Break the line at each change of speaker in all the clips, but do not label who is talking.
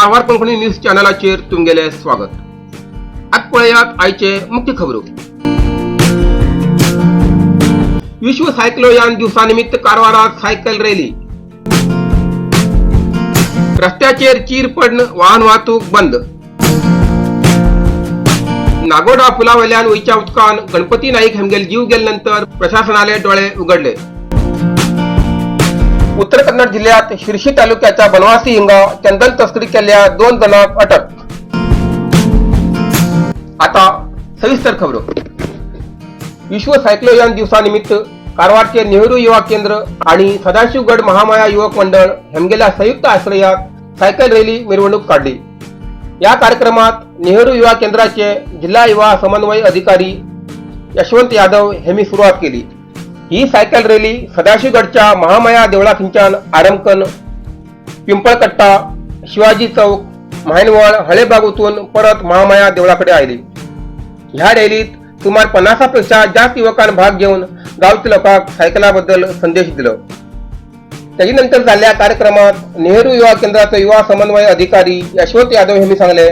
Karwar Konkani news चॅनलाचेर तुमगेले स्वागत। आज पळयात आयचे मुख्य खबरो। विश्व सायक्लोयान दिवसानिमित्त कारवारात सायकल रॅली। रस्त्याचेर चीर पडन वाहन वाहतूक बंद। नागोडा पुलावयल्यान वयच्या उदकान गणपती नाईक हेमगेल जीव गेल्यानंतर प्रशासनाले डोळे उघडले। उत्तर कन्नड जिल्ह्यात शिर्शी तालुक्याच्या बनवासी हिंगा चंदन तस्करी केल्या 2 जणांक अटक। आता सविस्तर खबरो। विश्व सायक्लोयान दिवसानिमित्त कारवारचे नेहरू युवा केंद्र आणि सदाशिवगड महामाया युवक मंडळ हेमगेल्या संयुक्त आश्रयात सायकल रॅली मिरवणूक काढली। या कार्यक्रमात नेहरू युवा केंद्राचे जिल्हा युवा समन्वय अधिकारी यशवंत यादव हेमी सुरुवात केली। ही सायकल रॅली सदाशिवगडच्या महामाया देवळाथंच्यान आरंभकन पिंपळकट्टा, शिवाजी चौक, म्हाइनवळ, हळेबागूतून परत महामाया देवळाकडे आली। ह्या रॅलीत सुमार 50 पेक्षा जास्त युवकांनी भाग घेऊन गावच्या लोकांक सायकलाबद्दल संदेश दिलो। त्यानंतर झालेल्या कार्यक्रमात नेहरू युवा केंद्राचे युवा समन्वय अधिकारी यशवंत यादव यांनी सांगले,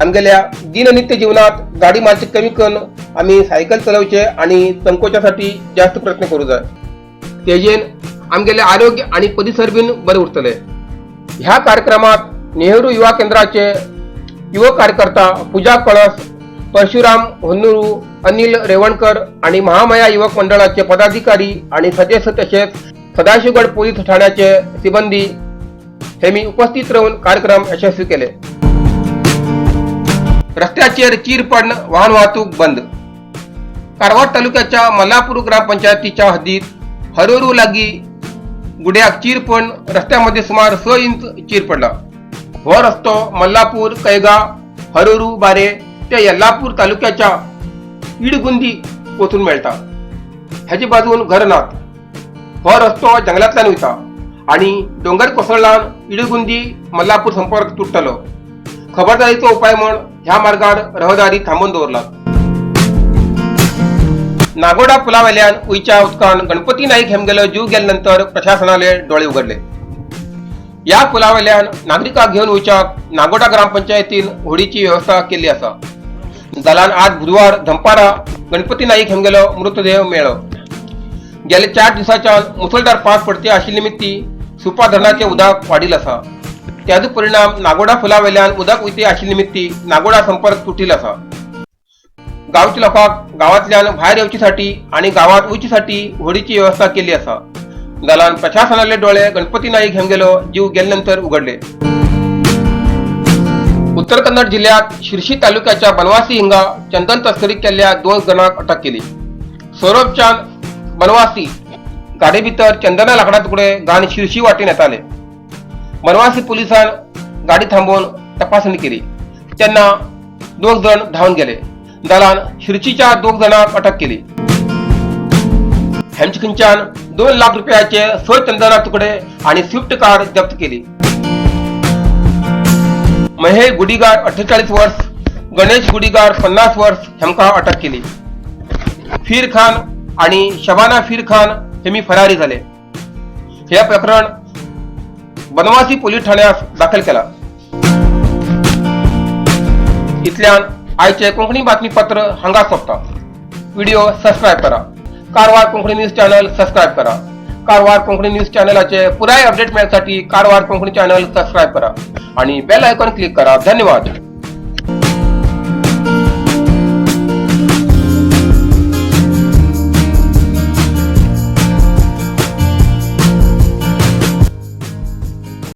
आमगेल्या दिननित्य जीवनात गाडी मालकी कमी करून आम्ही सायकल चालवचे आणि चमकोच्यासाठी जास्त प्रयत्न करू जाय। तेजेन आमगेले आरोग्य आणि परिसर बीन बरे उरतले। ह्या कार्यक्रमात नेहरू युवा केंद्राचे युवक कार्यकर्ता पूजा कळस, परशुराम होन्नुरू, अनिल रेवणकर आणि महामाया युवक मंडळाचे पदाधिकारी आणि सदस्य तसेच सदाशिवगड पोलीस ठाण्याचे सिब्बंदी हेमी उपस्थित राहून कार्यक्रम यशस्वी केले। रस्त्याचेर चीर पडन वाहन वाहतूक बंद। कारवार तालुक्याच्या मल्लापूर ग्रामपंचायतीच्या हद्दीत हरोरू लागी गुड्याक चीर पडून रस्त्यामध्ये सुमार 6 इंच चीर पडला। हो रस्तो मल्लापूर, कैगा, हरोरू बारे ते यल्लापूर तालुक्याच्या इडगुंदी पोचून मेळटा। ह्याची बाजून घर नात। हो रस्तो जंगलातल्यान वयता आणि डोंगर कोसळल्यान इडगुंदी मल्लापूर संपर्क तुटलो। खबरदारीचो उपाय म्हण ह्या मार्गार रहदारी थांबून दवरला। नागोडा पुलावयल्यान वयच्या उदकान गणपती नाईक हेमगेलो जीव गेल्यानंतर प्रशासनाले डोळे उघडले। या पुलावयल्यान नागरिकांक घेऊन वयच्या नागोडा ग्रामपंचायतीन होडीची व्यवस्था केली आसा। जाल्यार आज बुधवार दनपारा गणपती नाईक हेमगेलो मृतदेह मेळ्ळो। गेल्या 4 दिवसांच्या मुसळधार पावस पडते आशिल्ले निमित्ती सुपा धरणाचे उदक वाडील आसा। त्याचो परिणाम नागोडा पुलावयल्यान उदक वयते आशिल्ले निमित्ती नागोडा संपर्क तुटील आसा। गावच्या लोकांक गावांतल्यान भायर येवचेसाठी आणि गावात वयचेसाठी होडीची व्यवस्था केली आसा। जाल्यार प्रशासनाले डोळे गणपती नाईक हेमगेलो जीव गेल्यानंतर उघडले। उत्तर कन्नड जिल्ह्यात शिर्शी तालुक्याच्या बनवासी हिंगा चंदन तस्करी केल्या 2 जणांक अटक केली। सौरभचांद बनवासी गाडी भितर चंदना लाकडा तुकडे घाण शिर्शी वाटेन येताले। बनवासी पोलिसांन गाडी थांबवून तपासणी केली तेन्ना 2 जण धांवन गेले। जाल्यार शिर्शीच्या 2 जणांक अटक केली। हेंचे कडच्यान 2 लाख रुपयाचे 6 चंदना तुकडे आणि स्विफ्ट कार जप्त केली। महेश गुडीगार 48 वर्ष, गणेश गुडीगार 50 वर्ष हेमका अटक केली। फीर खान आणि शबाना फीर खान हेमी फरारी झाले। हे प्रकरण बनवासी पोलीस ठाण्यात दाखल केला। इतल्यान आयचे कोंकणी बातमीपत्र हांगा सोंपता। व्हिडिओ सबस्क्राईब करा। Karwar Konkani news channel subscribe करा। कारवार कोंकणी न्यूज चॅनलाचे पुराय अपडेट मिळण्यासाठी कारवार कोंकणी चॅनल सबस्क्राईब करा आणि बेल आयकॉन क्लिक करा। धन्यवाद।